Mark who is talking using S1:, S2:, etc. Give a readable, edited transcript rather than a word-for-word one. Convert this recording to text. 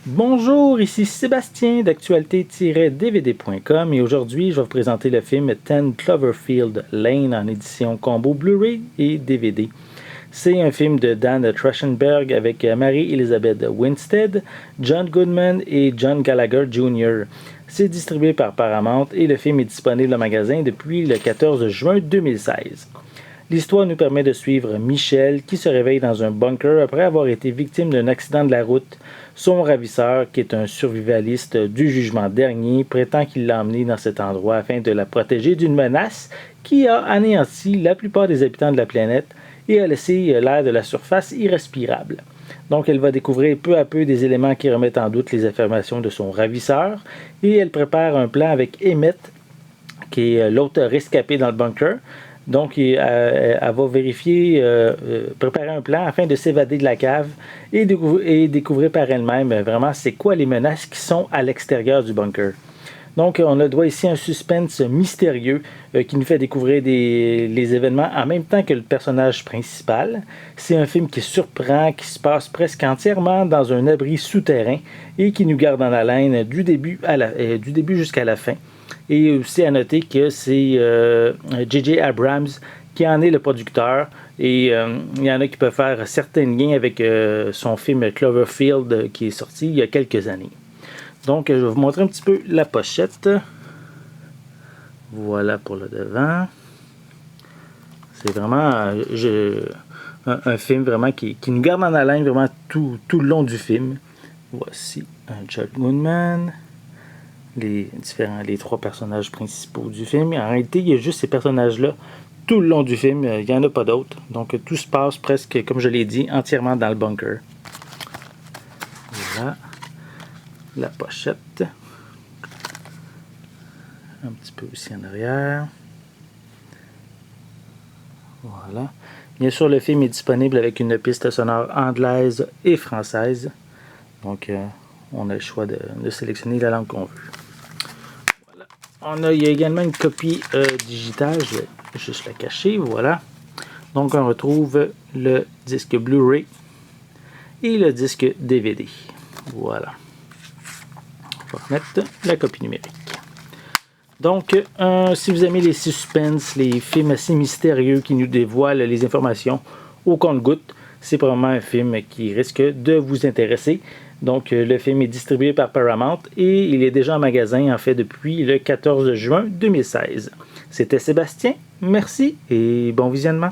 S1: Bonjour, ici Sébastien d'actualité-dvd.com et aujourd'hui je vais vous présenter le film 10 Cloverfield Lane en édition combo Blu-ray et DVD. C'est un film de Dan Trachtenberg avec Mary-Elizabeth Winstead, John Goodman et John Gallagher Jr. C'est distribué par Paramount et le film est disponible en magasin depuis le 14 juin 2016. L'histoire nous permet de suivre Michel qui se réveille dans un bunker après avoir été victime d'un accident de la route. Son ravisseur, qui est un survivaliste du jugement dernier, prétend qu'il l'a emmené dans cet endroit afin de la protéger d'une menace qui a anéanti la plupart des habitants de la planète et a laissé l'air de la surface irrespirable. Donc elle va découvrir peu à peu des éléments qui remettent en doute les affirmations de son ravisseur et elle prépare un plan avec Emmett, qui est l'autre rescapé dans le bunker. Donc, elle va vérifier, préparer un plan afin de s'évader de la cave et découvrir par elle-même vraiment c'est quoi les menaces qui sont à l'extérieur du bunker. Donc, on a droit ici à un suspense mystérieux qui nous fait découvrir les événements en même temps que le personnage principal. C'est un film qui surprend, qui se passe presque entièrement dans un abri souterrain et qui nous garde en haleine du début jusqu'à la fin. Et aussi à noter que c'est J.J. Abrams qui en est le producteur. Et il y en a qui peuvent faire certains liens avec son film Cloverfield qui est sorti il y a quelques années. Donc, je vais vous montrer un petit peu la pochette. Voilà pour le devant. C'est vraiment un film vraiment qui nous garde en haleine vraiment tout le long du film. Voici John Goodman. Les trois personnages principaux du film. En réalité, il y a juste ces personnages-là tout le long du film. Il n'y en a pas d'autres. Donc, tout se passe presque, comme je l'ai dit, entièrement dans le bunker. Voilà. La pochette. Un petit peu aussi en arrière. Voilà. Bien sûr, le film est disponible avec une piste sonore anglaise et française. Donc, on a le choix de sélectionner la langue qu'on veut. Il y a également une copie digitale, je vais juste la cacher, voilà. Donc on retrouve le disque Blu-ray et le disque DVD. Voilà. On va remettre la copie numérique. Donc, si vous aimez les suspens, les films assez mystérieux qui nous dévoilent les informations au compte-gouttes, c'est probablement un film qui risque de vous intéresser. Donc, le film est distribué par Paramount et il est déjà en magasin, en fait, depuis le 14 juin 2016. C'était Sébastien, merci et bon visionnement.